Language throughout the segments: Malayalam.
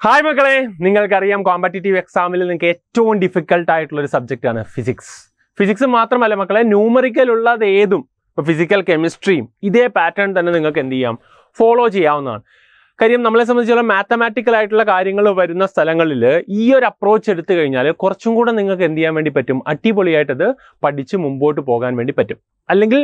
ഹായ് മക്കളെ, നിങ്ങൾക്കറിയാം കോമ്പറ്റേറ്റീവ് എക്സാമിൽ നിങ്ങൾക്ക് ഏറ്റവും ഡിഫിക്കൽട്ട് ആയിട്ടുള്ള ഒരു സബ്ജക്റ്റാണ് ഫിസിക്സ് മാത്രമല്ല മക്കളെ, ന്യൂമറിക്കൽ ഉള്ളത് ഏതും ഇപ്പോൾ ഫിസിക്കൽ കെമിസ്ട്രിയും ഇതേ പാറ്റേൺ തന്നെ നിങ്ങൾക്ക് എന്ത് ചെയ്യാം, ഫോളോ ചെയ്യാവുന്നതാണ്. കാര്യം നമ്മളെ സംബന്ധിച്ചിടത്തോളം മാത്തമാറ്റിക്കൽ ആയിട്ടുള്ള കാര്യങ്ങൾ വരുന്ന സ്ഥലങ്ങളിൽ ഈ ഒരു അപ്രോച്ച് എടുത്തു കഴിഞ്ഞാൽ കുറച്ചും കൂടെ നിങ്ങൾക്ക് എന്ത് ചെയ്യാൻ വേണ്ടി പറ്റും, അടിപൊളിയായിട്ടത് പഠിച്ച് മുമ്പോട്ട് പോകാൻ വേണ്ടി പറ്റും. അല്ലെങ്കിൽ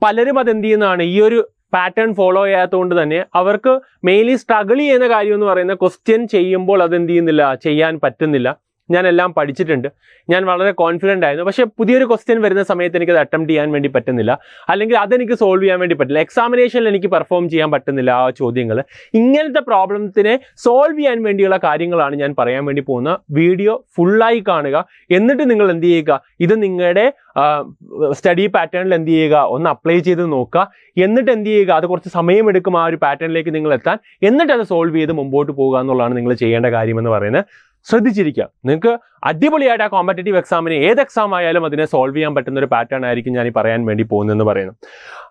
പലരും അത് എന്ത് ചെയ്യുന്നതാണ്, ഈ ഒരു പാറ്റേൺ ഫോളോ ചെയ്യാത്തതുകൊണ്ട് തന്നെ അവർക്ക് മെയിൻലി സ്ട്രഗിൾ ചെയ്യുന്ന കാര്യം എന്ന് പറയുന്ന ക്വസ്റ്റ്യൻ ചെയ്യുമ്പോൾ അതെന്ത് ചെയ്യുന്നില്ല, ചെയ്യാൻ പറ്റുന്നില്ല. ഞാൻ എല്ലാം പഠിച്ചിട്ടുണ്ട്, ഞാൻ വളരെ കോൺഫിഡൻ്റ് ആയിരുന്നു, പക്ഷേ പുതിയൊരു ക്വസ്റ്റ്യൻ വരുന്ന സമയത്ത് എനിക്കത് അറ്റംപ്റ്റ് ചെയ്യാൻ വേണ്ടി പറ്റുന്നില്ല, അല്ലെങ്കിൽ അതെനിക്ക് സോൾവ് ചെയ്യാൻ വേണ്ടി പറ്റില്ല, എക്സാമിനേഷനിൽ എനിക്ക് പെർഫോം ചെയ്യാൻ പറ്റുന്നില്ല ആ ചോദ്യങ്ങൾ. ഇങ്ങനത്തെ പ്രോബ്ലത്തിനെ സോൾവ് ചെയ്യാൻ വേണ്ടിയുള്ള കാര്യങ്ങളാണ് ഞാൻ പറയാൻ വേണ്ടി പോകുന്ന. വീഡിയോ ഫുള്ളായി കാണുക, എന്നിട്ട് നിങ്ങൾ എന്ത് ചെയ്യുക, ഇത് നിങ്ങളുടെ സ്റ്റഡി പാറ്റേണിൽ എന്ത് ചെയ്യുക, ഒന്ന് അപ്ലൈ ചെയ്ത് നോക്കുക. എന്നിട്ട് എന്ത് ചെയ്യുക, അത് കുറച്ച് സമയമെടുക്കും ആ ഒരു പാറ്റേണിലേക്ക് നിങ്ങൾ എത്താൻ, എന്നിട്ട് അത് സോൾവ് ചെയ്ത് മുമ്പോട്ട് പോകുക എന്നുള്ളതാണ് നിങ്ങൾ ചെയ്യേണ്ട കാര്യമെന്ന് പറയുന്നത്. ശ്രദ്ധിച്ചിരിക്കുക, നിങ്ങൾക്ക് അടിപൊളിയായിട്ട് ആ കോമ്പറ്റേറ്റീവ് എക്സാമിന് ഏത് എക്സാം ആയാലും അതിനെ സോൾവ് ചെയ്യാൻ പറ്റുന്ന ഒരു പാറ്റേൺ ആയിരിക്കും ഞാൻ ഈ പറയാൻ വേണ്ടി പോകുന്നതെന്ന് പറയുന്നത്.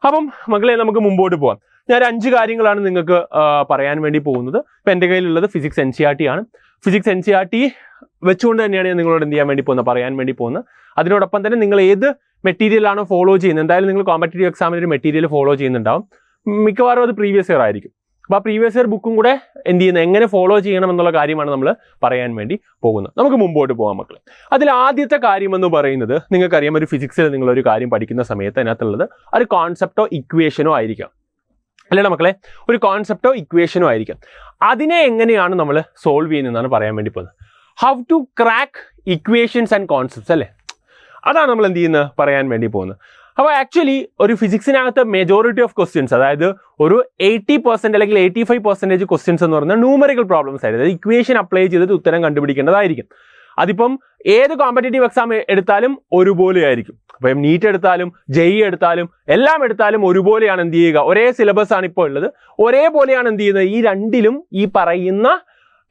അപ്പം മക്കളെ, നമുക്ക് മുമ്പോട്ട് പോകാം. ഞാൻ 5 കാര്യങ്ങളാണ് നിങ്ങൾക്ക് പറയാൻ വേണ്ടി പോകുന്നത്. ഇപ്പം എൻ്റെ കയ്യിലുള്ളത് ഫിസിക്സ് NCERT ആണ്. ഫിസിക്സ് NCERT വെച്ചുകൊണ്ട് തന്നെയാണ് ഞാൻ നിങ്ങളോട് എന്ത് ചെയ്യാൻ വേണ്ടി പോകുന്നത്, പറയാൻ വേണ്ടി പോകുന്നത്. അതിനോടൊപ്പം തന്നെ നിങ്ങൾ ഏത് മെറ്റീരിയലാണോ ഫോളോ ചെയ്യുന്നത്, എന്തായാലും നിങ്ങൾ കോമ്പറ്റേറ്റീവ് എക്സാമിന് ഒരു മെറ്റീരിയൽ ഫോളോ ചെയ്യുന്നുണ്ടാവും. മിക്കവാറും അത് പ്രീവിയസ് ഇയർ ആയിരിക്കും. അപ്പോൾ ആ പ്രീവിയസ് ഇയർ ബുക്കും കൂടെ എന്ത് ചെയ്യുന്നത്, എങ്ങനെ ഫോളോ ചെയ്യണം എന്നുള്ള കാര്യമാണ് നമ്മൾ പറയാൻ വേണ്ടി പോകുന്നത്. നമുക്ക് മുമ്പോട്ട് പോകാം മക്കളെ. അതിൽ ആദ്യത്തെ കാര്യം എന്ന് പറയുന്നത്, നിങ്ങൾക്കറിയാം ഒരു ഫിസിക്സിൽ നിങ്ങളൊരു കാര്യം പഠിക്കുന്ന സമയത്ത് അതിനകത്തുള്ളത് ഒരു കോൺസെപ്റ്റോ ഇക്വേഷനോ ആയിരിക്കാം, അല്ലേ മക്കളെ? ഒരു കോൺസെപ്റ്റോ ഇക്വേഷനോ ആയിരിക്കാം. അതിനെ എങ്ങനെയാണ് നമ്മൾ സോൾവ് ചെയ്യുന്നതെന്നാണ് പറയാൻ വേണ്ടി പോകുന്നത്. How to crack equations and concepts, അല്ലേ? അതാണ് നമ്മൾ എന്ത് ചെയ്യുന്നത്, പറയാൻ വേണ്ടി പോകുന്നത്. അപ്പോൾ ആക്ച്വലി ഒരു ഫിസിക്സിനകത്ത് മെജോറിറ്റി ഓഫ് ക്വസ്റ്റ്യൻസ്, അതായത് ഒരു 80% അല്ലെങ്കിൽ 85% ക്വസ്റ്റ്യൻസ് എന്ന് പറയുന്നത് ന്യൂമറിക്കൽ പ്രോബ്ലംസ് ആയിരിക്കും. അതായത് ഇക്വേഷൻ അപ്ലൈ ചെയ്തിട്ട് ഉത്തരം കണ്ടുപിടിക്കേണ്ടതായിരിക്കും. അതിപ്പം ഏത് കോമ്പറ്റേറ്റീവ് എക്സാം എടുത്താലും ഒരുപോലെ ആയിരിക്കും. അപ്പം നീറ്റ് എടുത്താലും JEE എടുത്താലും എല്ലാം എടുത്താലും ഒരുപോലെയാണ് എന്ത് ചെയ്യുക, ഒരേ സിലബസ് ആണ് ഇപ്പോൾ ഉള്ളത്, ഒരേപോലെയാണ് എന്ത് ചെയ്യുന്നത്. ഈ രണ്ടിലും ഈ പറയുന്ന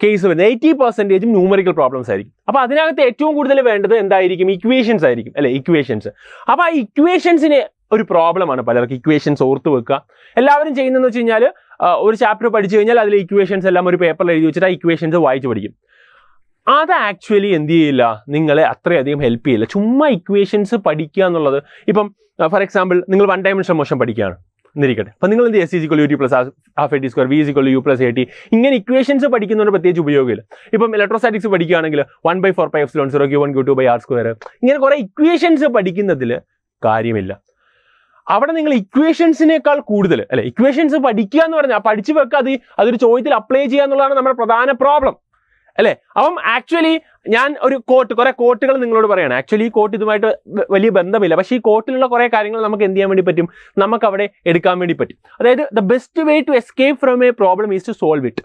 കേസ് വരുന്നത് 80% ന്യൂമറിക്കൽ പ്രോബ്ലംസ് ആയിരിക്കും. അപ്പോൾ അതിനകത്ത് ഏറ്റവും കൂടുതൽ വേണ്ടത് എന്തായിരിക്കും, ഇക്വേഷൻസ് ആയിരിക്കും, അല്ലെ? ഇക്വേഷൻസ്. അപ്പോൾ ആ ഇക്വേഷൻസിന് ഒരു പ്രോബ്ലമാണ് പലർക്കും. ഇക്വേഷൻസ് ഓർത്ത് വെക്കുക. എല്ലാവരും ചെയ്യുന്നതെന്ന് വെച്ച് കഴിഞ്ഞാൽ ഒരു ചാപ്റ്റർ പഠിച്ചു കഴിഞ്ഞാൽ അതിലെ ഇക്വേഷൻസ് എല്ലാം ഒരു പേപ്പറിൽ എഴുതി വെച്ചിട്ട് ആ ഇക്വേഷൻസ് വായിച്ച് പഠിക്കും. അത് ആക്ച്വലി എന്ത് ചെയ്യില്ല, നിങ്ങളെ അത്രയധികം ഹെൽപ്പ് ചെയ്യില്ല. ചുമ്മാ ഇക്വേഷൻസ് പഠിക്കുക എന്നുള്ളത്, ഇപ്പം ഫോർ എക്സാമ്പിൾ നിങ്ങൾ 1 ഡയമെൻഷൻ മോഷൻ പഠിക്കുകയാണ് എന്നിരിക്കട്ടെ. അപ്പം നിങ്ങൾ എന്ത് ചെയ്യുക, S = UT + ½ AT², V = U + AT. ഇങ്ങനെ ഇക്വേഷൻസ് പഠിക്കുന്നതിന് പ്രത്യേകിച്ച് ഉപയോഗമില്ല. ഇപ്പം ഇലക്ട്രോസ്റ്റാറ്റിക്സ് പഠിക്കുകയാണെങ്കിൽ 1/4πε0 Q1 Q2/r². ഇങ്ങനെ കുറേ ഇക്വേഷൻസ് പഠിക്കുന്നതിൽ കാര്യമില്ല. അവിടെ നിങ്ങൾ ഇക്വേഷൻസിനേക്കാൾ കൂടുതൽ, അല്ലെ, ഇക്വേഷൻസ് പഠിക്കുക എന്ന് പറഞ്ഞാൽ പഠിച്ചു വെക്കുക, അതൊരു ചോദ്യത്തിൽ അപ്ലൈ ചെയ്യുക എന്നുള്ളതാണ് നമ്മുടെ പ്രധാന പ്രോബ്ലം, അല്ലേ? അപ്പം ആക്ച്വലി ഞാൻ ഒരു കുറേ കോട്ടുകൾ നിങ്ങളോട് പറയാണ്. ആക്ച്വലി ഈ കോട്ട് ഇതുമായിട്ട് വലിയ ബന്ധമില്ല, പക്ഷേ ഈ കോട്ടിലുള്ള കുറേ കാര്യങ്ങൾ നമുക്ക് എന്ത് ചെയ്യാൻ വേണ്ടി പറ്റും, നമുക്ക് അവിടെ എടുക്കാൻ വേണ്ടി പറ്റും. അതായത് the best way to escape from a problem is to solve it,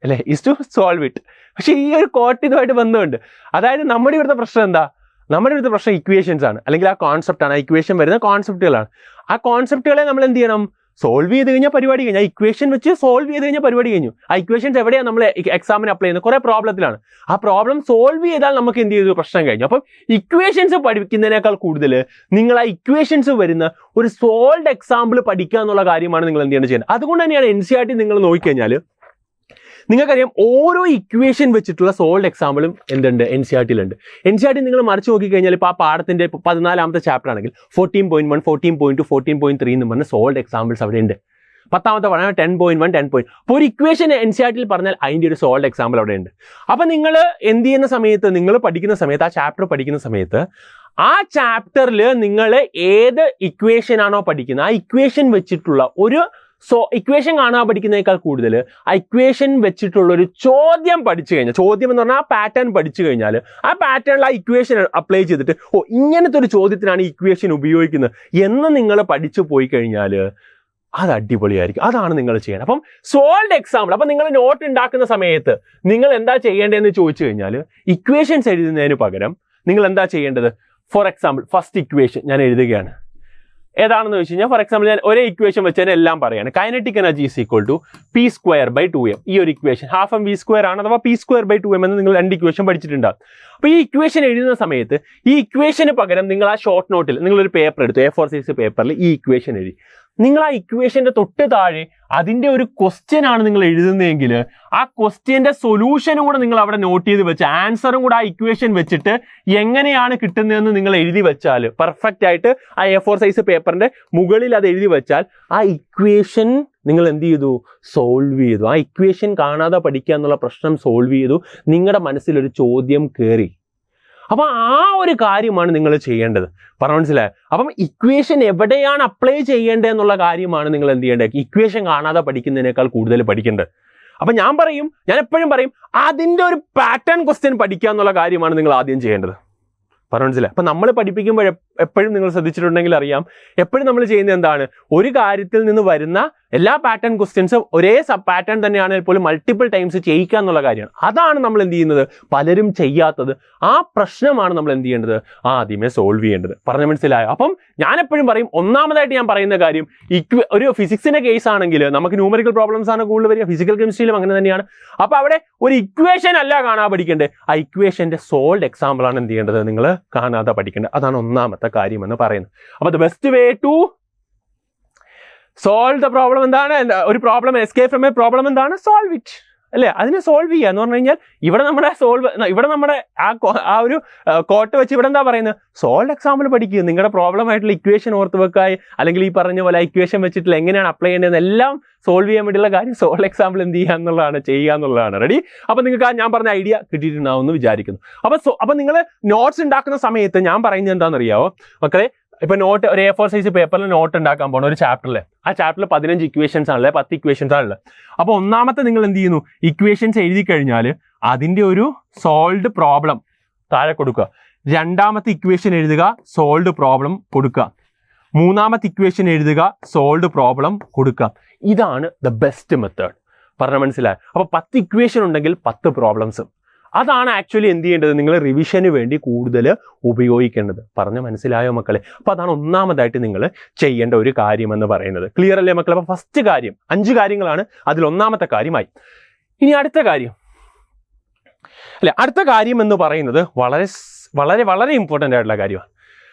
അല്ലേ? Is to solve it. പക്ഷേ ഈ ഒരു കോട്ട് ഇതുമായിട്ട് ബന്ധമുണ്ട്. അതായത് നമ്മുടെ ഇവിടുത്തെ പ്രശ്നം എന്താ, നമ്മുടെ ഇവിടുത്തെ പ്രശ്നം ഇക്വേഷൻസ് ആണ്, അല്ലെങ്കിൽ ആ കോൺസെപ്റ്റാണ്. ആ ഇക്വേഷൻ വരുന്ന കോൺസെപ്റ്റുകളാണ്. ആ കോൺസെപ്റ്റുകളെ നമ്മൾ എന്ത് ചെയ്യണം, സോൾവ് ചെയ്ത് കഴിഞ്ഞാൽ പരിപാടി കഴിഞ്ഞു. ആ ഇക്വേഷൻ വെച്ച് സോൾവ് ചെയ്ത് കഴിഞ്ഞാൽ പരിപാടി കഴിഞ്ഞു. ആ ഇക്വേഷൻസ് എവിടെയാണ് നമ്മൾ എക്സാമിന് അപ്ലൈ ചെയ്യുന്നത്, കുറേ പ്രോബ്ലത്തിലാണ്. ആ പ്രോബ്ലം സോൾവ് ചെയ്താൽ നമുക്ക് എന്ത് ചെയ്തു, പ്രശ്നം കഴിഞ്ഞു. അപ്പം ഇക്വേഷൻസ് പഠിക്കുന്നതിനേക്കാൾ കൂടുതൽ നിങ്ങൾ ആ ഇക്വേഷൻസ് വരുന്ന ഒരു സോൾവ്ഡ് എക്സാമ്പിൾ പഠിക്കുക എന്നുള്ള കാര്യമാണ് നിങ്ങൾ എന്ത് ചെയ്യുന്നത്. അതുകൊണ്ട് തന്നെയാണ് NCERT നിങ്ങൾ നോക്കിക്കഴിഞ്ഞാൽ നിങ്ങൾക്കറിയാം ഓരോ ഇക്വേഷൻ വെച്ചിട്ടുള്ള സോൾവ്ഡ് എക്സാമ്പിളും എന്തുണ്ട്, NCERT-ലുണ്ട്. NCERT നിങ്ങൾ മറിച്ച് നോക്കിക്കഴിഞ്ഞാൽ ഇപ്പോൾ ആ പാഠത്തിൻ്റെ 14ാമത്തെ ചാപ്റ്റർ ആണെങ്കിൽ 14.1, 14.2, 14.3 എന്ന് പറഞ്ഞ സോൾവ്ഡ് എക്സാമ്പിൾസ് അവിടെ ഉണ്ട്. 10ാമത്തെ പഠനം 10.1, 10. അപ്പോൾ ഒരു ഇക്വേഷൻ NCERT-ൽ പറഞ്ഞാൽ അതിൻ്റെ ഒരു സോൾവ്ഡ് എക്സാമ്പിൾ അവിടെ ഉണ്ട്. അപ്പോൾ നിങ്ങൾ എന്ത് ചെയ്യുന്ന സമയത്ത്, നിങ്ങൾ പഠിക്കുന്ന സമയത്ത്, ആ ചാപ്റ്റർ പഠിക്കുന്ന സമയത്ത് ആ ചാപ്റ്ററിൽ നിങ്ങൾ ഏത് ഇക്വേഷൻ ആണോ പഠിക്കുന്നത്, ആ ഇക്വേഷൻ വെച്ചിട്ടുള്ള ഒരു ഇക്വേഷൻ കാണാൻ പഠിക്കുന്നതിനേക്കാൾ കൂടുതൽ ആ ഇക്വേഷൻ വെച്ചിട്ടുള്ള ഒരു ചോദ്യം പഠിച്ചു കഴിഞ്ഞാൽ, ചോദ്യം എന്ന് പറഞ്ഞാൽ ആ പാറ്റേൺ പഠിച്ചു കഴിഞ്ഞാൽ, ആ പാറ്റേണിൽ ആ ഇക്വേഷൻ അപ്ലൈ ചെയ്തിട്ട് ഇങ്ങനത്തെ ഒരു ചോദ്യത്തിനാണ് ഈ ഇക്വേഷൻ ഉപയോഗിക്കുന്നത് എന്ന് നിങ്ങൾ പഠിച്ചു പോയി കഴിഞ്ഞാൽ അത് അടിപൊളിയായിരിക്കും. അതാണ് നിങ്ങൾ ചെയ്യേണ്ടത്. അപ്പം സോൾവ്ഡ് എക്സാമ്പിൾ, അപ്പം നിങ്ങൾ നോട്ട് ഉണ്ടാക്കുന്ന സമയത്ത് നിങ്ങൾ എന്താ ചെയ്യേണ്ടതെന്ന് ചോദിച്ചു കഴിഞ്ഞാൽ, ഇക്വേഷൻസ് എഴുതുന്നതിന് പകരം നിങ്ങൾ എന്താ ചെയ്യേണ്ടത്, ഫോർ എക്സാമ്പിൾ ഫസ്റ്റ് ഇക്വേഷൻ ഞാൻ എഴുതുകയാണ്. ഏതാണെന്ന് വെച്ച് കഴിഞ്ഞാൽ, ഫോർ എക്സാമ്പിൾ ഞാൻ ഒരേ ഇക്വേഷൻ വെച്ച് തന്നെ എല്ലാം പറയാണ്. Kinetic energy = P²/2m. ഈ ഒരു ഇക്വേഷൻ 12 mv² ആണ്, അഥവാ P²/2m എന്ന് നിങ്ങൾ 2 ഇക്വേഷൻ പഠിച്ചിട്ടുണ്ടാകും. അപ്പോൾ ഈ ഇക്വേഷൻ എഴുതുന്ന സമയത്ത് ഈ ഇക്വേഷന് പകരം നിങ്ങൾ ആ ഷോർട്ട് നോട്ടിൽ നിങ്ങളൊരു പേപ്പർ എടുത്തു, A4 സൈസ് പേപ്പറിൽ ഈ ഇക്വേഷൻ എഴുതി. നിങ്ങൾ ആ ഇക്വേഷന്റെ തൊട്ട് താഴെ അതിന്റെ ഒരു ക്വസ്റ്റ്യൻ ആണ് നിങ്ങൾ എഴുതുന്നതെങ്കിൽ ആ ക്വസ്റ്റ്യന്റെ സൊല്യൂഷനും കൂടെ നിങ്ങൾ അവിടെ നോട്ട് ചെയ്ത് വെച്ച് ആൻസറും കൂടെ ആ ഇക്വേഷൻ വെച്ചിട്ട് എങ്ങനെയാണ് കിട്ടുന്നതെന്ന് നിങ്ങൾ എഴുതി വെച്ചാൽ പെർഫെക്റ്റ് ആയിട്ട് ആ A4 സൈസ് പേപ്പറിന്റെ മുകളിൽ അത് എഴുതി വെച്ചാൽ ആ ഇക്വേഷൻ നിങ്ങൾ എന്ത് ചെയ്തു? സോൾവ് ചെയ്തു. ആ ഇക്വേഷൻ കാണാതെ പഠിക്കുക എന്നുള്ള പ്രശ്നം സോൾവ് ചെയ്തു. നിങ്ങളുടെ മനസ്സിലൊരു ചോദ്യം കയറി. അപ്പം ആ ഒരു കാര്യമാണ് നിങ്ങൾ ചെയ്യേണ്ടത്. പറഞ്ഞ മനസ്സിലായോ? അപ്പം ഇക്വേഷൻ എവിടെയാണ് അപ്ലൈ ചെയ്യേണ്ടത് എന്നുള്ള കാര്യമാണ് നിങ്ങൾ എന്ത് ചെയ്യേണ്ടത്? ഇക്വേഷൻ കാണാതെ പഠിക്കുന്നതിനേക്കാൾ കൂടുതൽ പഠിക്കേണ്ടത്. അപ്പം ഞാൻ എപ്പോഴും പറയും അതിൻ്റെ ഒരു പാറ്റേൺ ക്വസ്റ്റ്യൻ പഠിക്കുക എന്നുള്ള കാര്യമാണ് നിങ്ങൾ ആദ്യം ചെയ്യേണ്ടത്. പറഞ്ഞ മനസ്സിലായി? അപ്പം നമ്മൾ പഠിപ്പിക്കുമ്പോൾ എപ്പോഴും നിങ്ങൾ ശ്രദ്ധിച്ചിട്ടുണ്ടെങ്കിൽ അറിയാം, എപ്പോഴും നമ്മൾ ചെയ്യുന്നത് എന്താണ്? ഒരു കാര്യത്തിൽ നിന്ന് വരുന്ന എല്ലാ പാറ്റേൺ ക്വസ്റ്റ്യൻസും ഒരേ സബ് പാറ്റേൺ തന്നെയാണെങ്കിൽ പോലും മൾട്ടിപ്പിൾ ടൈംസ് ചെയ്യിക്കുക എന്നുള്ള കാര്യമാണ്. അതാണ് നമ്മൾ എന്ത് ചെയ്യുന്നത്? പലരും ചെയ്യാത്തത്. ആ പ്രശ്നമാണ് നമ്മൾ എന്ത് ചെയ്യേണ്ടത്? ആദ്യമേ സോൾവ് ചെയ്യേണ്ടത്. പറഞ്ഞ മനസ്സിലായോ? അപ്പം ഞാൻ എപ്പോഴും പറയും, ഒന്നാമതായിട്ട് ഞാൻ പറയുന്ന കാര്യം, ഒരു ഫിസിക്സിന്റെ കേസ് ആണെങ്കിൽ നമുക്ക് ന്യൂമറിക്കൽ പ്രോബ്ലംസ് ആണ് കൂടുതൽ വരിക. ഫിസിക്കൽ കെമിസ്ട്രിയിലും അങ്ങനെ തന്നെയാണ്. അപ്പോൾ അവിടെ ഒരു ഇക്വേഷൻ അല്ല കാണാതെ പഠിക്കേണ്ടത്, ആ ഇക്വേഷന്റെ സോൾഡ് എക്സാമ്പിൾ ആണ് എന്ത് ചെയ്യേണ്ടത്? നിങ്ങൾ കാണാതെ പഠിക്കേണ്ടത്. അതാണ് ഒന്നാമത്തെ കാര്യം എന്ന് പറയുന്നത്. അപ്പോൾ the best way to solve the problem എന്താണ്? ഒരു problem escape from a problem എന്താണ്? സോൾവ് ഇറ്റ്, അല്ലേ? അതിനെ സോൾവ് ചെയ്യുക എന്ന് പറഞ്ഞു കഴിഞ്ഞാൽ ഇവിടെ നമ്മുടെ ആ ഒരു കോട്ട് വെച്ച് ഇവിടെ എന്താ പറയുന്നത്? സോൾവ് എക്സാമ്പിൾ പഠിക്കുക. നിങ്ങളുടെ പ്രോബ്ലം ആയിട്ടുള്ള ഇക്വേഷൻ ഓർത്ത് വെക്കുക, അല്ലെങ്കിൽ ഈ പറഞ്ഞ പോലെ ഇക്വേഷൻ വെച്ചിട്ടുള്ള എങ്ങനെയാണ് അപ്ലൈ ചെയ്യേണ്ടത് എല്ലാം സോൾവ് ചെയ്യാൻ വേണ്ടിയുള്ള കാര്യം സോൾവ് എക്സാമ്പിൾ എന്ത് ചെയ്യുക എന്നുള്ളതാണ്, ചെയ്യുക എന്നുള്ളതാണ്. റെഡി? അപ്പം നിങ്ങൾക്ക് ഞാൻ പറഞ്ഞ ഐഡിയ കിട്ടിയിട്ടുണ്ടാവുമെന്ന് വിചാരിക്കുന്നു. അപ്പം നിങ്ങൾ നോട്ട്സ് ഉണ്ടാക്കുന്ന സമയത്ത് ഞാൻ പറയുന്നത് എന്താണെന്നറിയാവോ മക്കളെ? ഇപ്പൊ നോട്ട് ഒരു A4 സൈസ് പേപ്പറിൽ നോട്ട് ഉണ്ടാക്കാൻ പോകണം ഒരു ചാപ്റ്ററിൽ. ആ ചാപ്റ്ററിൽ 15 ഇക്വേഷൻസ് ആണല്ലേ, 10 ഇക്വേഷൻസ് ആണല്ലേ. അപ്പോൾ ഒന്നാമത്തെ നിങ്ങൾ എന്ത് ചെയ്യുന്നു? ഇക്വേഷൻസ് എഴുതി കഴിഞ്ഞാൽ അതിന്റെ ഒരു സോൾവ്ഡ് പ്രോബ്ലം താഴെ കൊടുക്കുക. രണ്ടാമത്തെ ഇക്വേഷൻ എഴുതുക, സോൾവ്ഡ് പ്രോബ്ലം കൊടുക്കുക. മൂന്നാമത്തെ ഇക്വേഷൻ എഴുതുക, സോൾവ്ഡ് പ്രോബ്ലം കൊടുക്കുക. ഇതാണ് ദ ബെസ്റ്റ് മെത്തേഡ്. പറഞ്ഞ മനസ്സിലായി? അപ്പോൾ 10 ഇക്വേഷൻ ഉണ്ടെങ്കിൽ 10 പ്രോബ്ലംസ്. അതാണ് ആക്ച്വലി എന്ത് ചെയ്യേണ്ടത്? നിങ്ങൾ റിവിഷന് വേണ്ടി കൂടുതൽ ഉപയോഗിക്കേണ്ടത്. പറഞ്ഞ മനസ്സിലായോ മക്കളെ? അപ്പോൾ അതാണ് ഒന്നാമതായിട്ട് നിങ്ങൾ ചെയ്യേണ്ട ഒരു കാര്യം എന്ന് പറയുന്നത്. ക്ലിയർ അല്ലേ മക്കളെ? അപ്പോൾ ഫസ്റ്റ് കാര്യം, 5 കാര്യങ്ങളാണ്, അതിൽ ഒന്നാമത്തെ കാര്യമായി. ഇനി അടുത്ത കാര്യം അല്ലെ, അടുത്ത കാര്യം എന്ന് പറയുന്നത് വളരെ വളരെ വളരെ ഇമ്പോർട്ടൻ്റ് ആയിട്ടുള്ള കാര്യമാണ്.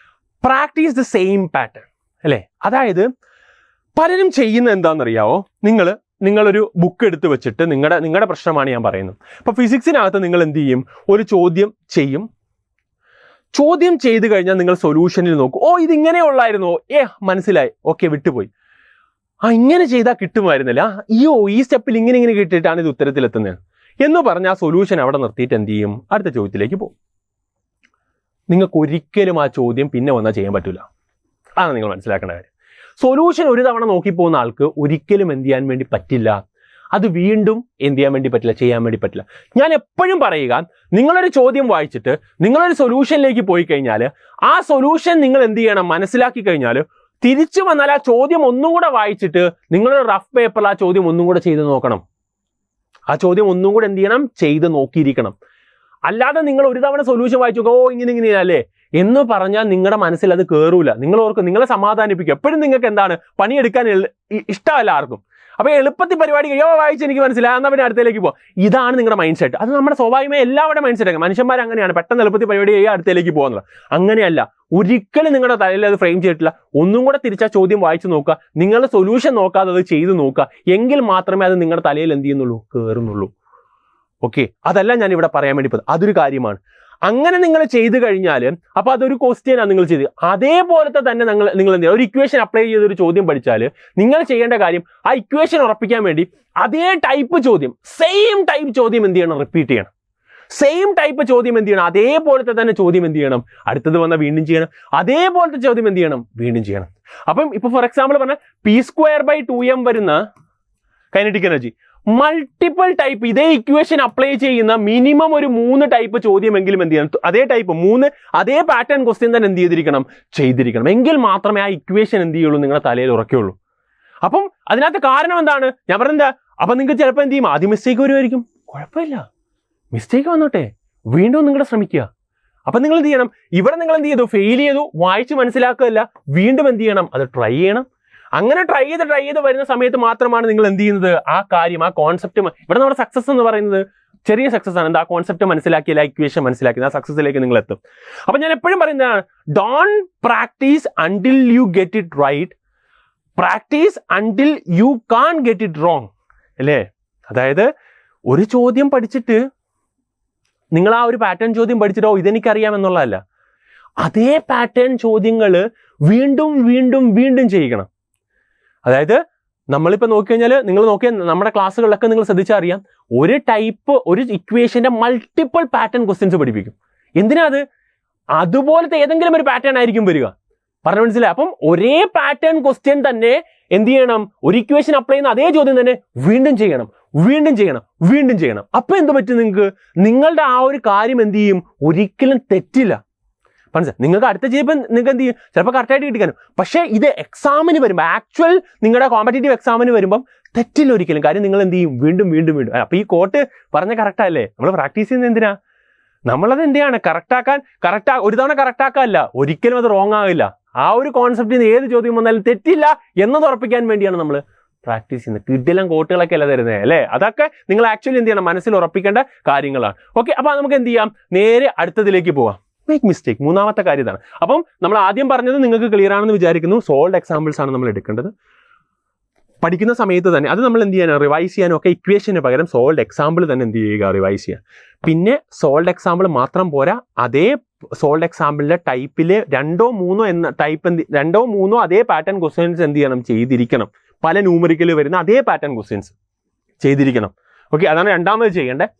പ്രാക്ടീസ് ദ സെയിം പാറ്റേൺ, അല്ലേ? അതായത് പലരും ചെയ്യുന്ന എന്താണെന്നറിയാവോ? നിങ്ങളൊരു ബുക്ക് എടുത്ത് വെച്ചിട്ട് നിങ്ങളുടെ പ്രശ്നമാണ് ഞാൻ പറയുന്നത്. അപ്പോൾ ഫിസിക്സിനകത്ത് നിങ്ങൾ എന്ത് ചെയ്യും? ഒരു ചോദ്യം ചെയ്യും. ചോദ്യം ചെയ്ത് കഴിഞ്ഞാൽ നിങ്ങൾ സൊല്യൂഷനിൽ നോക്കും. ഓ, ഇതിങ്ങനെയുള്ളായിരുന്നോ? മനസ്സിലായി, ഓക്കെ, വിട്ടുപോയി. ഇങ്ങനെ ചെയ്താൽ കിട്ടുമായിരുന്നില്ല. ഈ സ്റ്റെപ്പിൽ ഇങ്ങനെ കിട്ടിയിട്ടാണ് ഇത് ഉത്തരത്തിലെത്തുന്നത് എന്ന് പറഞ്ഞാൽ ആ സൊല്യൂഷൻ അവിടെ നിർത്തിയിട്ട് എന്ത് ചെയ്യും? അടുത്ത ചോദ്യത്തിലേക്ക് പോകും. നിങ്ങൾക്ക് ഒരിക്കലും ആ ചോദ്യം പിന്നെ വന്നാൽ ചെയ്യാൻ പറ്റില്ല. അതാണ് നിങ്ങൾ മനസ്സിലാക്കേണ്ട കാര്യം. സൊല്യൂഷൻ ഒരു തവണ നോക്കിപ്പോകുന്ന ആൾക്ക് ഒരിക്കലും എന്ത് ചെയ്യാൻ വേണ്ടി പറ്റില്ല, അത് വീണ്ടും എന്ത് ചെയ്യാൻ വേണ്ടി പറ്റില്ല, ചെയ്യാൻ വേണ്ടി പറ്റില്ല. ഞാൻ എപ്പോഴും പറയുക, നിങ്ങളൊരു ചോദ്യം വായിച്ചിട്ട് നിങ്ങളൊരു സൊല്യൂഷനിലേക്ക് പോയി കഴിഞ്ഞാൽ ആ സൊല്യൂഷൻ നിങ്ങൾ എന്ത് ചെയ്യണം? മനസ്സിലാക്കി കഴിഞ്ഞാൽ തിരിച്ചു വന്നാൽ ആ ചോദ്യം ഒന്നും കൂടെ വായിച്ചിട്ട് നിങ്ങളൊരു റഫ് പേപ്പറിൽ ആ ചോദ്യം ഒന്നും കൂടെ ചെയ്ത് നോക്കണം. ആ ചോദ്യം ഒന്നും കൂടെ എന്ത് ചെയ്യണം? ചെയ്ത് നോക്കിയിരിക്കണം. അല്ലാതെ നിങ്ങൾ ഒരു തവണ സൊല്യൂഷൻ വായിച്ചു ഓ ഇങ്ങനെയല്ലേ എന്ന് പറഞ്ഞാൽ നിങ്ങളുടെ മനസ്സിൽ അത് കയറൂല. നിങ്ങൾ ഓർക്കും, നിങ്ങളെ സമാധാനിപ്പിക്കും. എപ്പോഴും നിങ്ങൾക്ക് എന്താണ്? പണിയെടുക്കാൻ ഇഷ്ടമല്ല ആർക്കും. അപ്പോൾ എളുപ്പത്തിൽ പരിപാടി വായിച്ച് എനിക്ക് മനസ്സിലായി, എന്നാൽ പിന്നെ അടുത്തേക്ക് പോകും. ഇതാണ് നിങ്ങളുടെ മൈൻഡ് സെറ്റ്. അത് നമ്മുടെ സ്വാഭാവികമായി എല്ലാവരുടെ മൈൻഡ് സെറ്റ്. മനുഷ്യന്മാർ അങ്ങനെയാണ്, പെട്ടെന്ന് എളുപ്പത്തിൽ പരിപാടി ചെയ്യുക, അടുത്തേക്ക് പോകുന്നത്. അങ്ങനെയല്ല, ഒരിക്കലും നിങ്ങളുടെ തലയിൽ അത് ഫ്രെയിം ചെയ്തിട്ടില്ല. ഒന്നും കൂടെ തിരിച്ചാ ചോദ്യം വായിച്ചു നോക്കുക, നിങ്ങളുടെ സൊല്യൂഷൻ നോക്കാതെ അത് ചെയ്ത് നോക്കുക. എങ്കിൽ മാത്രമേ അത് നിങ്ങളുടെ തലയിൽ എന്ത് ചെയ്യുന്നുള്ളൂ? കയറുന്നുള്ളൂ. ഓക്കെ, അതല്ല ഞാൻ ഇവിടെ പറയാൻ വേണ്ടി പോകുന്നത്. അതൊരു കാര്യമാണ്. അങ്ങനെ നിങ്ങൾ ചെയ്തു കഴിഞ്ഞാൽ അപ്പോൾ അതൊരു ക്വസ്റ്റ്യനാണ് നിങ്ങൾ ചെയ്ത്. അതേപോലത്തെ തന്നെ നിങ്ങൾ എന്ത് ചെയ്യുക? ഒരു ഇക്വേഷൻ അപ്ലൈ ചെയ്തൊരു ചോദ്യം പഠിച്ചാൽ നിങ്ങൾ ചെയ്യേണ്ട കാര്യം ആ ഇക്വേഷൻ ഉറപ്പിക്കാൻ വേണ്ടി അതേ ടൈപ്പ് ചോദ്യം, സെയിം ടൈപ്പ് ചോദ്യം എന്ത് ചെയ്യണം? റിപ്പീറ്റ് ചെയ്യണം. സെയിം ടൈപ്പ് ചോദ്യം എന്ത് ചെയ്യണം? അതേപോലത്തെ തന്നെ ചോദ്യം എന്ത് ചെയ്യണം? അടുത്തത് വന്നാൽ വീണ്ടും ചെയ്യണം. അതേപോലത്തെ ചോദ്യം എന്ത് ചെയ്യണം? വീണ്ടും ചെയ്യണം. അപ്പം ഇപ്പോൾ ഫോർ എക്സാമ്പിൾ പറഞ്ഞാൽ p²/2m വരുന്ന കൈനറ്റിക് എനർജി മൾട്ടിപ്പിൾ ടൈപ്പ് ഇതേ ഇക്വേഷൻ അപ്ലൈ ചെയ്യുന്ന മിനിമം ഒരു 3 ടൈപ്പ് ചോദ്യമെങ്കിലും എന്ത് ചെയ്യണം? അതേ ടൈപ്പ് 3 അതേ പാറ്റേൺ ക്വസ്റ്റ്യൻ തന്നെ എന്ത് ചെയ്തിരിക്കണം. എങ്കിൽ മാത്രമേ ആ ഇക്വേഷൻ എന്ത് ചെയ്യുള്ളൂ? നിങ്ങളുടെ തലയിൽ ഉറക്കുകയുള്ളൂ. അപ്പം അതിനകത്ത് കാരണം എന്താണ്? ഞാൻ പറഞ്ഞെന്താ? അപ്പം നിങ്ങൾക്ക് ചിലപ്പോൾ എന്ത് ചെയ്യും? ആദ്യം മിസ്റ്റേക്ക് വരുമായിരിക്കും. കുഴപ്പമില്ല, മിസ്റ്റേക്ക് വന്നോട്ടെ, വീണ്ടും നിങ്ങൾ ശ്രമിക്കുക. അപ്പം നിങ്ങൾ എന്ത് ചെയ്യണം? ഇവിടെ നിങ്ങൾ എന്ത് ചെയ്തു? ഫെയിൽ ചെയ്തു, വായിച്ച് മനസ്സിലാക്കുകയല്ല, വീണ്ടും എന്ത് ചെയ്യണം? അത് ട്രൈ ചെയ്യണം. അങ്ങനെ ട്രൈ ചെയ്ത് വരുന്ന സമയത്ത് മാത്രമാണ് നിങ്ങൾ എന്ത് ചെയ്യുന്നത്? ആ കാര്യം, ആ കോൺസെപ്റ്റ്, ഇവിടെ നമ്മുടെ സക്സസ് എന്ന് പറയുന്നത് ചെറിയ സക്സസ് ആണ്. എന്താ? ആ കോൺസെപ്റ്റ് മനസ്സിലാക്കിയില്ല, ഇക്വേഷൻ മനസ്സിലാക്കി, ആ സക്സസിലേക്ക് നിങ്ങൾ എത്തും. അപ്പം ഞാൻ എപ്പോഴും പറയുന്നതാണ്, don't practice until you get it right, practice until you can't get it wrong അല്ലേ? അതായത് ഒരു ചോദ്യം പഠിച്ചിട്ട് നിങ്ങൾ ആ ഒരു പാറ്റേൺ ചോദ്യം പഠിച്ചിട്ടോ ഇതെനിക്കറിയാം എന്നുള്ളതല്ല, അതേ പാറ്റേൺ ചോദ്യങ്ങൾ വീണ്ടും വീണ്ടും വീണ്ടും ചെയ്യിക്കണം. അതായത് നമ്മളിപ്പോൾ നോക്കിക്കഴിഞ്ഞാൽ നിങ്ങൾ നോക്കിയാൽ നമ്മുടെ ക്ലാസ്സുകളിലൊക്കെ നിങ്ങൾ ശ്രദ്ധിച്ചാൽ അറിയാം, ഒരു ഇക്വേഷൻ്റെ മൾട്ടിപ്പിൾ പാറ്റേൺ ക്വസ്റ്റ്യൻസ് പഠിപ്പിക്കും. എന്തിനാ അത്? അതുപോലത്തെ ഏതെങ്കിലും ഒരു പാറ്റേൺ ആയിരിക്കും വരിക. പറഞ്ഞു മനസ്സിലായി? അപ്പം ഒരേ പാറ്റേൺ ക്വസ്റ്റ്യൻ തന്നെ എന്ത് ചെയ്യണം? ഒരു ഇക്വേഷൻ അപ്ലൈ ചെയ്യുന്ന അതേ ചോദ്യം തന്നെ വീണ്ടും ചെയ്യണം, വീണ്ടും ചെയ്യണം, വീണ്ടും ചെയ്യണം. അപ്പം എന്ത് പറ്റും? നിങ്ങളുടെ ആ ഒരു കാര്യം എന്ത് ചെയ്യും? ഒരിക്കലും തെറ്റില്ല. മനസ്സിലായി? നിങ്ങൾക്ക് അടുത്ത ചെയ്യുമ്പോൾ നിങ്ങൾക്ക് എന്ത് ചെയ്യും? ചിലപ്പോൾ കറക്റ്റായിട്ട് കിട്ടിക്കാനും. പക്ഷേ ഇത് എക്സാമിന് വരുമ്പോൾ, ആക്ച്വൽ നിങ്ങളുടെ കോമ്പറ്റേറ്റീവ് എക്സാമിന് വരുമ്പം തെറ്റില്ല ഒരിക്കലും. കാര്യം നിങ്ങൾ എന്ത് ചെയ്യും? വീണ്ടും വീണ്ടും വീണ്ടും. അപ്പോൾ ഈ കോട്ട് പറഞ്ഞ കറക്റ്റല്ലേ? നമ്മൾ പ്രാക്ടീസ് ചെയ്യുന്നത് എന്തിനാ? നമ്മളത് എന്തിനാണ്? ഒരു തവണ കറക്റ്റാക്കാനല്ല, ഒരിക്കലും അത് റോങ് ആകില്ല. ആ ഒരു കോൺസെപ്റ്റിൽ നിന്ന് ഏത് ചോദ്യം വന്നാലും തെറ്റില്ല എന്നത് ഉറപ്പിക്കാൻ വേണ്ടിയാണ് നമ്മൾ പ്രാക്ടീസ് ചെയ്യുന്നത്. കിടിലം കോട്ടുകളൊക്കെ അല്ല തരുന്നത് അല്ലേ? അതൊക്കെ നിങ്ങൾ ആക്ച്വലി എന്ത് ചെയ്യണം? മനസ്സിൽ ഉറപ്പിക്കേണ്ട കാര്യങ്ങളാണ്. ഓക്കെ, അപ്പോൾ നമുക്ക് എന്ത് ചെയ്യാം? നേരെ അടുത്തതിലേക്ക് പോവാം. മേക്ക് മിസ്റ്റേക്ക്, മൂന്നാമത്തെ കാര്യം ഇതാണ്. അപ്പം നമ്മൾ ആദ്യം പറഞ്ഞത് നിങ്ങൾക്ക് ക്ലിയർ ആണെന്ന് വിചാരിക്കുന്നു. സോൾഡ് എക്സാമ്പിൾസ് ആണ് നമ്മൾ എടുക്കേണ്ടത് പഠിക്കുന്ന സമയത്ത് തന്നെ. അത് നമ്മൾ എന്ത് ചെയ്യാനോ റിവൈസ് ചെയ്യാനോ ഒക്കെ ഇക്വേഷന് പകരം സോൾഡ് എക്സാമ്പിൾ തന്നെ എന്ത് ചെയ്യുക? റിവൈസ് ചെയ്യുക. പിന്നെ സോൾഡ് എക്സാമ്പിൾ മാത്രം പോരാ, അതേ സോൾഡ് എക്സാമ്പിളിലെ ടൈപ്പിൽ രണ്ടോ മൂന്നോ അതേ പാറ്റേൺ ക്വസ്റ്റ്യൻസ് എന്ത് ചെയ്യണം? ചെയ്തിരിക്കണം. പല ന്യൂമറിക്കൽ വരുന്ന അതേ പാറ്റേൺ ക്വസ്റ്റ്യൻസ് ചെയ്തിരിക്കണം. ഓക്കെ, അതാണ് രണ്ടാമത് ചെയ്യേണ്ടത്.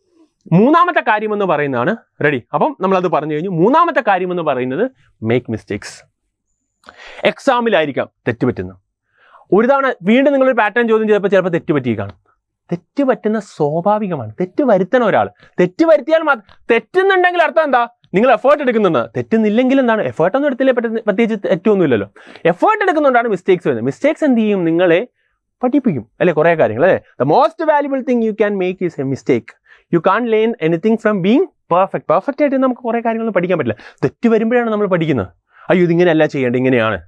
മൂന്നാമത്തെ കാര്യം എന്ന് പറയുന്നതാണ് റെഡി. അപ്പം നമ്മളത് പറഞ്ഞു കഴിഞ്ഞു. മൂന്നാമത്തെ കാര്യം എന്ന് പറയുന്നത് മേക്ക് മിസ്റ്റേക്സ്. എക്സാമിലായിരിക്കാം തെറ്റുപറ്റുന്നത്. ഒരു തവണ വീണ്ടും നിങ്ങളൊരു പാറ്റേൺ ചോദ്യം ചെയ്തപ്പോൾ ചിലപ്പോൾ തെറ്റുപറ്റി കാണും. തെറ്റ് പറ്റുന്ന സ്വാഭാവികമാണ്. തെറ്റ് വരുത്തണം ഒരാൾ. തെറ്റ് വരുത്തിയാൽ തെറ്റുന്നുണ്ടെങ്കിൽ അർത്ഥം എന്താ? നിങ്ങൾ എഫേർട്ട് എടുക്കുന്നുണ്ട്. തെറ്റുന്നില്ലെങ്കിൽ എന്താണ്? എഫേർട്ടൊന്നും എടുത്തില്ലേ, പ്രത്യേകിച്ച് തെറ്റൊന്നുമില്ലല്ലോ. എഫേർട്ട് എടുക്കുന്നുണ്ടാണ് മിസ്റ്റേക്സ് വരുന്നത്. മിസ്റ്റേക്സ് എന്ത് ചെയ്യും? നിങ്ങളെ പഠിപ്പിക്കും അല്ലേ? കുറേ കാര്യങ്ങൾ അല്ലേ? The most valuable thing you can make is a mistake. You can't learn anything from being perfect ആയിട്ട് നമുക്ക് കുറേ കാര്യങ്ങൾ പഠിക്കാൻ പറ്റില്ല. തെറ്റ് വരുമ്പോഴാണ് നമ്മൾ പഠിക്കുന്നത്. അയ്യോ ഇതിങ്ങനെയല്ല ചെയ്യേണ്ടത്, ഇങ്ങനെയാണ്.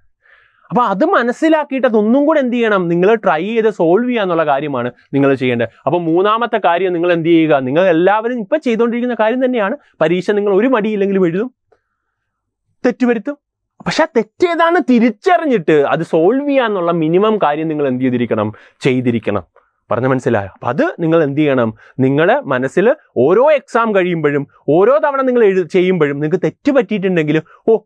അപ്പോൾ അത് മനസ്സിലാക്കിയിട്ട് അതൊന്നും കൂടെ എന്ത് ചെയ്യണം? നിങ്ങൾ ട്രൈ ചെയ്ത് സോൾവ് ചെയ്യുക എന്നുള്ള കാര്യമാണ് നിങ്ങൾ ചെയ്യേണ്ടത്. അപ്പോൾ മൂന്നാമത്തെ കാര്യം നിങ്ങൾ എന്ത് ചെയ്യുക? നിങ്ങൾ എല്ലാവരും ഇപ്പം ചെയ്തുകൊണ്ടിരിക്കുന്ന കാര്യം തന്നെയാണ്. പരീക്ഷ നിങ്ങൾ ഒരു മടിയില്ലെങ്കിലും എഴുതും, തെറ്റുവരുത്തും. പക്ഷെ ആ തെറ്റേതാണ് തിരിച്ചറിഞ്ഞിട്ട് അത് സോൾവ് ചെയ്യാന്നുള്ള മിനിമം കാര്യം നിങ്ങൾ എന്ത് ചെയ്തിരിക്കണം. പറഞ്ഞ മനസ്സിലായോ? അപ്പം അത് നിങ്ങൾ എന്ത് ചെയ്യണം? നിങ്ങളുടെ മനസ്സിൽ ഓരോ എക്സാം കഴിയുമ്പോഴും ഓരോ തവണ നിങ്ങൾ ചെയ്യുമ്പോഴും നിങ്ങൾക്ക് തെറ്റ് പറ്റിയിട്ടുണ്ടെങ്കിൽ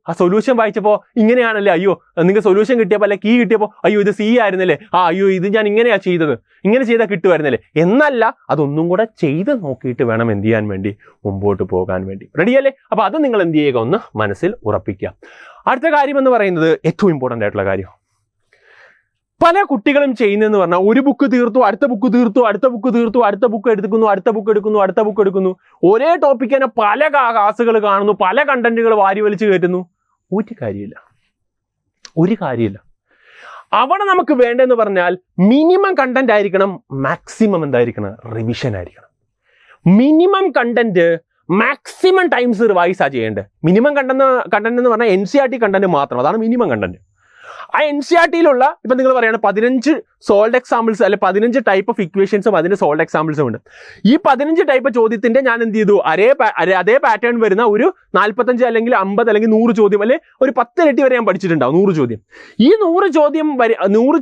ആ സൊല്യൂഷൻ വായിച്ചപ്പോൾ ഇങ്ങനെയാണല്ലേ, അയ്യോ നിങ്ങൾക്ക് സൊല്യൂഷൻ കിട്ടിയപ്പോൾ അല്ലെ കീ കിട്ടിയപ്പോൾ അയ്യോ ഇത് സി ആയിരുന്നല്ലേ, അയ്യോ ഇത് ഞാൻ ഇങ്ങനെയാണ് ചെയ്തത്, ഇങ്ങനെ ചെയ്താൽ കിട്ടുമായിരുന്നല്ലേ എന്നല്ല, അതൊന്നും കൂടെ ചെയ്ത് നോക്കിയിട്ട് വേണം എന്ത് ചെയ്യാൻ വേണ്ടി? മുമ്പോട്ട് പോകാൻ വേണ്ടി. റെഡിയല്ലേ? അപ്പോൾ അത് നിങ്ങൾ എന്ത് ചെയ്യുക? ഒന്ന് മനസ്സിൽ ഉറപ്പിക്കുക. അടുത്ത കാര്യം എന്ന് പറയുന്നത് ഏറ്റവും ഇമ്പോർട്ടൻ്റ് ആയിട്ടുള്ള കാര്യം, പല കുട്ടികളും ചെയ്യുന്നതെന്ന് പറഞ്ഞാൽ ഒരു ബുക്ക് തീർത്തു, അടുത്ത ബുക്ക് തീർത്തു, അടുത്ത ബുക്ക് തീർത്തു, അടുത്ത ബുക്ക് എടുക്കുന്നു. ഒരേ ടോപ്പിക്ക് തന്നെ പല ക്ലാസ്സുകൾ കാണുന്നു, പല കണ്ടന്റുകൾ വാരി വലിച്ചു കയറ്റുന്നു. ഒരു കാര്യമില്ല. അവിടെ നമുക്ക് വേണ്ടതെന്ന് പറഞ്ഞാൽ മിനിമം കണ്ടന്റ് ആയിരിക്കണം, മാക്സിമം എന്തായിരിക്കണം? റിവിഷൻ ആയിരിക്കണം. Minimum content maximum times revise ചെയ്യേണ്ടത്. മിനിമം കണ്ടന്റ് എന്ന് പറഞ്ഞാൽ NCERT കണ്ടന്റ് മാത്രം, അതാണ് മിനിമം കണ്ടന്റ്. ആ NCERTയിലുള്ള ഇപ്പം നിങ്ങൾ പറയുകയാണ് 15 സോൾഡ് എക്സാമ്പിൾസ് അല്ലെ 15 ടൈപ്പ് ഓഫ് ഇക്വേഷൻസും അതിൻ്റെ സോൾഡ് എക്സാമ്പിൾസും ഉണ്ട്. ഈ 15 ടൈപ്പ് ചോദ്യത്തിൻ്റെ ഞാൻ എന്ത് ചെയ്തു? അതേ പാറ്റേൺ വരുന്ന ഒരു 45 അല്ലെങ്കിൽ 50 അല്ലെങ്കിൽ 100 ചോദ്യം അല്ലെ ഒരു 10 ഇരട്ടി വരെ ഞാൻ പഠിച്ചിട്ടുണ്ടാവും. 100 ചോദ്യം. ഈ 100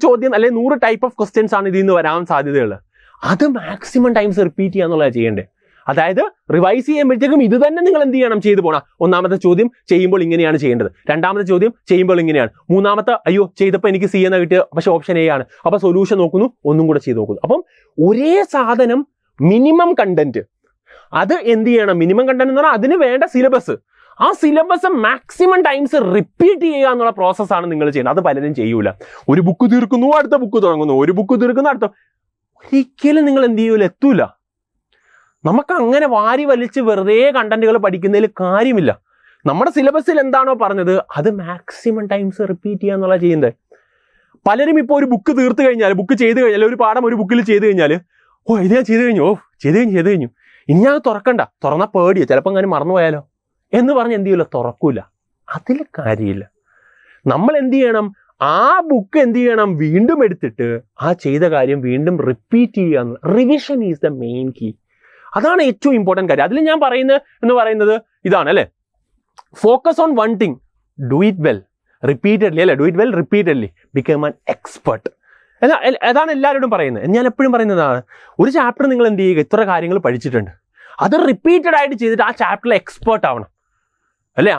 ചോദ്യം അല്ലെ 100 ടൈപ്പ് ഓഫ് ക്വസ്റ്റ്യൻസ് ആണ് ഇതിൽ നിന്ന് വരാൻ സാധ്യതയുള്ളത്. അത് മാക്സിമം ടൈംസ് റിപ്പീറ്റ് ചെയ്യുക എന്നുള്ളതാണ് ചെയ്യേണ്ടത്. അതായത് റിവൈസ് ചെയ്യുമ്പോഴത്തേക്കും ഇത് തന്നെ നിങ്ങൾ എന്ത് ചെയ്യണം? ചെയ്തു പോകണം. ഒന്നാമത്തെ ചോദ്യം ചെയ്യുമ്പോൾ ഇങ്ങനെയാണ് ചെയ്യേണ്ടത്, രണ്ടാമത്തെ ചോദ്യം ചെയ്യുമ്പോൾ ഇങ്ങനെയാണ്, മൂന്നാമത്തെ അയ്യോ ചെയ്തപ്പോൾ എനിക്ക് C എന്ന് കിട്ടിയ പക്ഷേ ഓപ്ഷൻ A ആണ്, അപ്പോൾ സൊല്യൂഷൻ നോക്കുന്നു, ഒന്നും കൂടെ ചെയ്ത് നോക്കുന്നു. അപ്പം ഒരേ സാധനം മിനിമം കണ്ടന്റ്, അത് എന്ത് ചെയ്യണം? മിനിമം കണ്ടന്റ് എന്ന് പറഞ്ഞാൽ അതിന് വേണ്ട സിലബസ്, ആ സിലബസ് മാക്സിമം ടൈംസ് റിപ്പീറ്റ് ചെയ്യുക എന്നുള്ള പ്രോസസ്സാണ് നിങ്ങൾ ചെയ്യുന്നത്. അത് പലരും ചെയ്യൂല. ഒരു ബുക്ക് തീർക്കുന്നു, അടുത്ത ബുക്ക് തുടങ്ങുന്നു, ഒരു ബുക്ക് തീർക്കുന്നു, അടുത്ത. ഒരിക്കലും നിങ്ങൾ എന്ത് ചെയ്യൂല? എത്തൂല. നമുക്ക് അങ്ങനെ വാരി വലിച്ച് വെറുതെ കണ്ടന്റുകൾ പഠിക്കുന്നതിൽ കാര്യമില്ല. നമ്മുടെ സിലബസിൽ എന്താണോ പറഞ്ഞത് അത് മാക്സിമം ടൈംസ് റിപ്പീറ്റ് ചെയ്യുക എന്നുള്ള ചെയ്യുന്നത്. പലരും ഇപ്പോൾ ഒരു ബുക്ക് തീർത്ത് കഴിഞ്ഞാൽ, ബുക്ക് ചെയ്ത് കഴിഞ്ഞാൽ, ഒരു പാഠം ഒരു ബുക്കിൽ ചെയ്ത് കഴിഞ്ഞാൽ ഇത് ഞാൻ ചെയ്ത് കഴിഞ്ഞു ഇനി ഞാൻ തുറക്കണ്ട, തുറന്നാൽ പേടിയോ ചിലപ്പോൾ അങ്ങനെ മറന്നുപോയാലോ എന്ന് പറഞ്ഞ് എന്ത് ചെയ്യില്ല? തുറക്കൂല. അതിൽ കാര്യമില്ല. നമ്മൾ എന്ത് ചെയ്യണം? ആ ബുക്ക് എന്ത് ചെയ്യണം? വീണ്ടും എടുത്തിട്ട് ആ ചെയ്ത കാര്യം വീണ്ടും റിപ്പീറ്റ് ചെയ്യുക. Revision is the main key. അതാണ് ഏറ്റവും ഇമ്പോർട്ടൻറ്റ് കാര്യം. അതിൽ ഞാൻ പറയുന്നത് ഇതാണ് അല്ലേ, focus on one thing, do it well. Repeatedly അല്ലേ, do it well repeatedly, become an expert. അതാണ് എല്ലാവരോടും പറയുന്നത്. ഞാൻ എപ്പോഴും പറയുന്നതാണ്, ഒരു ചാപ്റ്റർ നിങ്ങൾ എന്ത് ചെയ്യുക, ഇത്ര കാര്യങ്ങൾ പഠിച്ചിട്ടുണ്ട്, അത് റിപ്പീറ്റഡ് ആയിട്ട് ചെയ്തിട്ട് ആ ചാപ്റ്ററിൽ എക്സ്പേർട്ട് ആവണം അല്ലേ.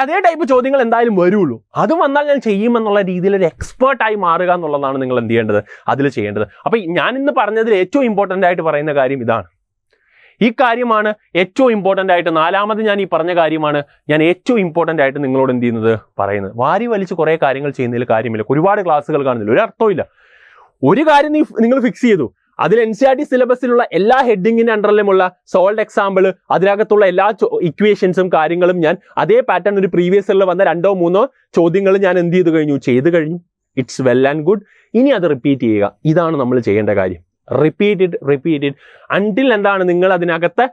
അതേ ടൈപ്പ് ചോദ്യങ്ങൾ എന്തായാലും വരുള്ളൂ. അത് വന്നാൽ ഞാൻ ചെയ്യുമെന്നുള്ള രീതിയിൽ ഒരു എക്സ്പേർട്ടായി മാറുക എന്നുള്ളതാണ് നിങ്ങൾ എന്ത് ചെയ്യേണ്ടത്, അതിൽ ചെയ്യേണ്ടത്. അപ്പം ഞാൻ ഇന്ന് പറഞ്ഞതിൽ ഏറ്റവും ഇമ്പോർട്ടൻ്റ് ആയിട്ട് പറയുന്ന കാര്യം ഇതാണ്. ഈ കാര്യമാണ് ഏറ്റവും ഇമ്പോർട്ടൻ്റ് ആയിട്ട്. നാലാമത് ഞാൻ ഈ പറഞ്ഞ കാര്യമാണ് ഞാൻ ഏറ്റവും ഇമ്പോർട്ടൻ്റ് ആയിട്ട് നിങ്ങളോട് എന്ത് ചെയ്യുന്നത് പറയുന്നത്. വാരി വലിച്ച് കുറേ കാര്യങ്ങൾ ചെയ്യുന്നതിൽ കാര്യമില്ല. ഒരുപാട് ക്ലാസ്സുകൾ കാണുന്നില്ല, ഒരു അർത്ഥമില്ല. ഒരു കാര്യം നിങ്ങൾ ഫിക്സ് ചെയ്തു, അതിൽ NCERT സിലബസിലുള്ള എല്ലാ ഹെഡിങ്ങിന്റെ അണ്ടറിലുമുള്ള സോൾഡ് എക്സാമ്പിൾ, അതിനകത്തുള്ള എല്ലാ ഇക്വേഷൻസും കാര്യങ്ങളും ഞാൻ അതേ പാറ്റേൺ ഒരു പ്രീവിയസ് ഇയറിൽ വന്ന 2-3 ചോദ്യങ്ങൾ ഞാൻ എന്ത് ചെയ്തു കഴിഞ്ഞു. It's well and good. ഇനി അത് റിപ്പീറ്റ് ചെയ്യുക. ഇതാണ് നമ്മൾ ചെയ്യേണ്ട കാര്യം. റിപ്പീറ്റ് അണ്ടിൽ എന്താണ് നിങ്ങൾ അതിനകത്ത്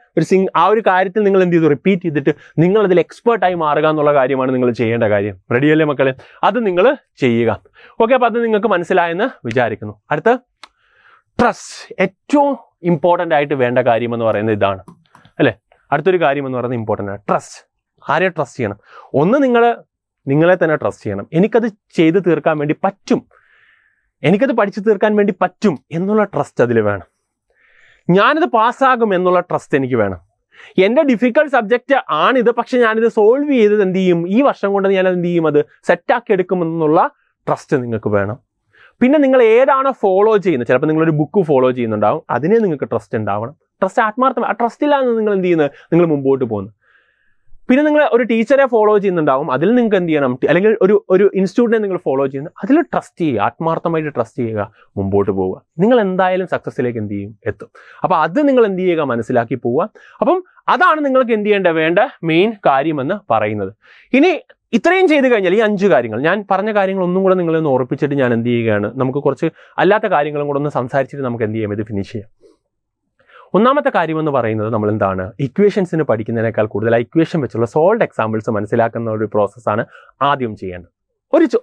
ആ ഒരു കാര്യത്തിൽ നിങ്ങൾ എന്ത് ചെയ്തു, റിപ്പീറ്റ് ചെയ്തിട്ട് നിങ്ങൾ അതിൽ എക്സ്പേർട്ടായി മാറുക എന്നുള്ള കാര്യമാണ് നിങ്ങൾ ചെയ്യേണ്ട കാര്യം. റെഡിയല്ലേ മക്കളെ? അത് നിങ്ങൾ ചെയ്യുക. ഓക്കെ, അപ്പോൾ അത് നിങ്ങൾക്ക് മനസ്സിലായെന്ന് വിചാരിക്കുന്നു. അടുത്ത ട്രസ്റ്റ്, ഏറ്റവും ഇമ്പോർട്ടൻ്റ് ആയിട്ട് വേണ്ട കാര്യം എന്ന് പറയുന്നത് ഇതാണ് അല്ലേ. അടുത്തൊരു കാര്യം എന്ന് പറയുന്നത് ഇമ്പോർട്ടൻ്റ് ആണ് ട്രസ്റ്റ്. ആരെ ട്രസ്റ്റ് ചെയ്യണം? ഒന്ന് നിങ്ങളെ തന്നെ ട്രസ്റ്റ് ചെയ്യണം. എനിക്കത് ചെയ്ത് തീർക്കാൻ വേണ്ടി പറ്റും, എനിക്കത് പഠിച്ചു തീർക്കാൻ വേണ്ടി പറ്റും എന്നുള്ള ട്രസ്റ്റ് അതിൽ വേണം. ഞാനത് പാസ്സാകും എന്നുള്ള ട്രസ്റ്റ് എനിക്ക് വേണം. എൻ്റെ ഡിഫിക്കൽട്ട് സബ്ജക്റ്റ് ആണിത്, പക്ഷെ ഞാനിത് സോൾവ് ചെയ്തത് എന്ത് ചെയ്യും, ഈ വർഷം കൊണ്ട് ഞാനത് എന്ത് ചെയ്യും, അത് സെറ്റാക്കി എടുക്കുമെന്നുള്ള ട്രസ്റ്റ് നിങ്ങൾക്ക് വേണം. പിന്നെ നിങ്ങൾ ഏതാണോ ഫോളോ ചെയ്യുന്നത്, ചിലപ്പോൾ നിങ്ങളൊരു ബുക്ക് ഫോളോ ചെയ്യുന്നുണ്ടാവും, അതിനെ നിങ്ങൾക്ക് ട്രസ്റ്റ് ഉണ്ടാവണം. ട്രസ്റ്റ് ആത്മാർത്ഥം. ആ ട്രസ്റ്റ് ഇല്ലാതെ നിങ്ങൾ എന്ത് ചെയ്യുന്നത്, നിങ്ങൾ മുമ്പോട്ട് പോകുന്നു. പിന്നെ നിങ്ങൾ ഒരു ടീച്ചറെ ഫോളോ ചെയ്യുന്നുണ്ടാവും, അതിൽ നിങ്ങൾക്ക് എന്ത് ചെയ്യണം, അല്ലെങ്കിൽ ഒരു ഇൻസ്റ്റിറ്റ്യൂട്ടിനെ നിങ്ങൾ ഫോളോ ചെയ്യുന്നത്, അതിൽ ട്രസ്റ്റ് ചെയ്യുക, ആത്മാർത്ഥമായിട്ട് ട്രസ്റ്റ് ചെയ്യുക, മുമ്പോട്ട് പോവുക. നിങ്ങൾ എന്തായാലും സക്സസ്സിലേക്ക് എന്ത് ചെയ്യും, എത്തും. അപ്പോൾ അത് നിങ്ങൾ എന്ത് ചെയ്യുക, മനസ്സിലാക്കി പോവുക. അപ്പം അതാണ് നിങ്ങൾക്ക് എന്ത് ചെയ്യേണ്ട വേണ്ട മെയിൻ കാര്യമെന്ന് പറയുന്നത്. ഇനി ഇത്രയും ചെയ്ത് കഴിഞ്ഞാൽ ഈ 5 കാര്യങ്ങൾ ഞാൻ പറഞ്ഞ കാര്യങ്ങൾ ഒന്നും കൂടെ നിങ്ങളൊന്ന് ഓർപ്പിച്ചിട്ട് ഞാൻ എന്ത് ചെയ്യുകയാണ്, നമുക്ക് കുറച്ച് അല്ലാത്ത കാര്യങ്ങളും കൂടെ ഒന്ന് സംസാരിച്ചിട്ട് നമുക്ക് എന്ത് ചെയ്യാം, ഇത് ഫിനിഷ് ചെയ്യാം. ഒന്നാമത്തെ കാര്യം എന്ന് പറയുന്നത് നമ്മൾ എന്താണ്, ഇക്വേഷൻസിന് പഠിക്കുന്നതിനേക്കാൾ കൂടുതൽ ഇക്വേഷൻ വെച്ചുള്ള സോൾഡ് എക്സാമ്പിൾസ് മനസ്സിലാക്കുന്ന ഒരു പ്രോസസ്സാണ് ആദ്യം ചെയ്യേണ്ടത്.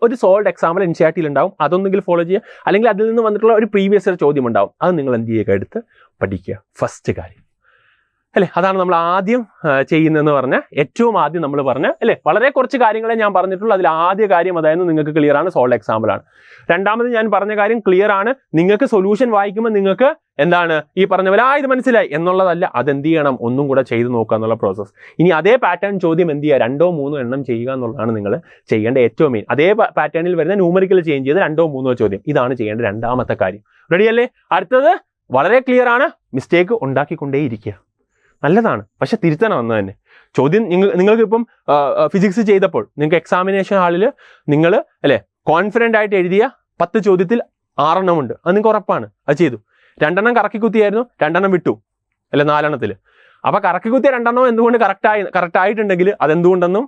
ഒരു സോൾഡ് എക്സാമ്പിൾ NCERT ഉണ്ടാവും, അതൊന്നെങ്കിൽ ഫോളോ ചെയ്യുക, അല്ലെങ്കിൽ അതിൽ നിന്ന് വന്നിട്ടുള്ള ഒരു പ്രീവിയസ് ഇയർ ചോദ്യം ഉണ്ടാവും, അത് നിങ്ങൾ എന്ത് ചെയ്യുക, എടുത്ത് പഠിക്കുക. ഫസ്റ്റ് കാര്യം അല്ലേ, അതാണ് നമ്മൾ ആദ്യം ചെയ്യുന്നതെന്ന് പറഞ്ഞാൽ, ഏറ്റവും ആദ്യം നമ്മൾ പറഞ്ഞ അല്ലേ, വളരെ കുറച്ച് കാര്യങ്ങളെ ഞാൻ പറഞ്ഞിട്ടുള്ളൂ. അതിൽ ആദ്യ കാര്യം അതായത് നിങ്ങൾക്ക് ക്ലിയർ ആണ്, സോൾഡ് എക്സാമ്പിൾ ആണ്. രണ്ടാമത് ഞാൻ പറഞ്ഞ കാര്യം ക്ലിയർ ആണ്, നിങ്ങൾക്ക് സൊല്യൂഷൻ വായിക്കുമ്പോൾ നിങ്ങൾക്ക് എന്താണ് ഈ പറഞ്ഞ പോലെ ഇത് മനസ്സിലായി എന്നുള്ളതല്ല, അതെന്ത് ചെയ്യണം, ഒന്നും കൂടെ ചെയ്ത് നോക്കുക എന്നുള്ള പ്രോസസ്സ്. ഇനി അതേ പാറ്റേൺ ചോദ്യം എന്ത് ചെയ്യുക, 2-3 എണ്ണം ചെയ്യുക എന്നുള്ളതാണ് നിങ്ങൾ ചെയ്യേണ്ട ഏറ്റവും മെയിൻ. അതേ പാറ്റേണിൽ വരുന്ന ന്യൂമറിക്കൽ ചേഞ്ച് ചെയ്ത് 2-3 ചോദ്യം, ഇതാണ് ചെയ്യേണ്ട രണ്ടാമത്തെ കാര്യം. റെഡിയല്ലേ? അടുത്തത് വളരെ ക്ലിയർ ആണ്, മിസ്റ്റേക്ക് ഉണ്ടാക്കിക്കൊണ്ടേയിരിക്കുക. നല്ലതാണ്, പക്ഷെ തിരുത്തണം എന്ന് തന്നെ. ചോദ്യം നിങ്ങൾക്ക് ഇപ്പം ഫിസിക്സ് ചെയ്തപ്പോൾ നിങ്ങൾക്ക് എക്സാമിനേഷൻ ഹാളിൽ നിങ്ങൾ അല്ലേ കോൺഫിഡൻ്റ് ആയിട്ട് എഴുതിയ 10 ചോദ്യത്തിൽ 6 എണ്ണം ഉണ്ട്, അത് നിങ്ങൾക്ക് ഉറപ്പാണ്. അത് ചെയ്തു. 2 എണ്ണം കറക്കി കുത്തിയായിരുന്നു, 2 എണ്ണം വിട്ടു അല്ലെ 4 എണ്ണത്തിൽ. അപ്പോൾ കറക്കി കുത്തിയ 2 എണ്ണം എന്തുകൊണ്ട് കറക്റ്റായിട്ടുണ്ടെങ്കിൽ അതെന്തുകൊണ്ടെന്നും,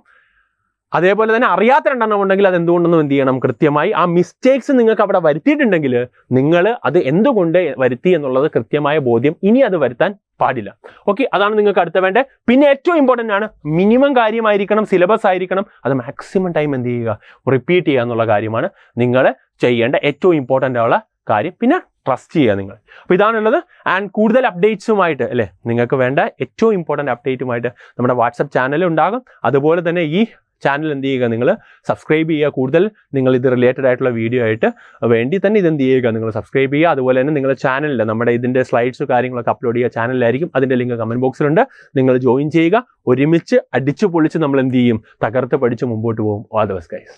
അതേപോലെ തന്നെ അറിയാത്ത 2 എണ്ണം ഉണ്ടെങ്കിൽ അതെന്തുകൊണ്ടെന്നും എന്ത് ചെയ്യണം, കൃത്യമായി ആ മിസ്റ്റേക്സ് നിങ്ങൾക്ക് അവിടെ വരുത്തിയിട്ടുണ്ടെങ്കിൽ നിങ്ങൾ അത് എന്തുകൊണ്ട് വരുത്തി എന്നുള്ളത് കൃത്യമായ ബോധ്യം, ഇനി അത് വരുത്താൻ പാടില്ല. ഓക്കെ, അതാണ് നിങ്ങൾക്ക് അടുത്ത വേണ്ടത്. പിന്നെ ഏറ്റവും ഇമ്പോർട്ടൻ്റ് ആണ്, മിനിമം കാര്യമായിരിക്കണം, സിലബസ് ആയിരിക്കണം, അത് മാക്സിമം ടൈം എന്ത് ചെയ്യുക, റിപ്പീറ്റ് ചെയ്യുക എന്നുള്ള കാര്യമാണ് നിങ്ങൾ ചെയ്യേണ്ട ഏറ്റവും ഇമ്പോർട്ടൻ്റ് ഉള്ള കാര്യം. പിന്നെ ട്രസ്റ്റ് ചെയ്യുക നിങ്ങൾ. അപ്പോൾ ഇതാണുള്ളത്. ആൻഡ് കൂടുതൽ അപ്ഡേറ്റ്സുമായിട്ട് അല്ലേ, നിങ്ങൾക്ക് വേണ്ട ഏറ്റവും ഇമ്പോർട്ടൻ്റ് അപ്ഡേറ്റുമായിട്ട് നമ്മുടെ വാട്സപ്പ് ചാനൽ ഉണ്ടാകും. അതുപോലെ തന്നെ ഈ ചാനൽ എന്ത് ചെയ്യുക, നിങ്ങൾ സബ്സ്ക്രൈബ് ചെയ്യുക. കൂടുതൽ നിങ്ങൾ ഇത് റിലേറ്റഡ് ആയിട്ടുള്ള വീഡിയോ ആയിട്ട് വേണ്ടി തന്നെ ഇത് എന്ത് ചെയ്യുക, നിങ്ങൾ സബ്സ്ക്രൈബ് ചെയ്യുക. അതുപോലെ തന്നെ നിങ്ങളുടെ ചാനലിൽ നമ്മുടെ ഇതിൻ്റെ സ്ലൈഡ്സ് കാര്യങ്ങളൊക്കെ അപ്ലോഡ് ചെയ്യുക ചാനലിലായിരിക്കും. അതിൻ്റെ ലിങ്ക് കമൻറ്റ് ബോക്സിലുണ്ട്, നിങ്ങൾ ജോയിൻ ചെയ്യുക. ഒരുമിച്ച് അടിച്ചു പൊളിച്ച് നമ്മൾ എന്ത് ചെയ്യും, തകർത്ത് പഠിച്ച് മുമ്പോട്ട് പോകും. All the best guys.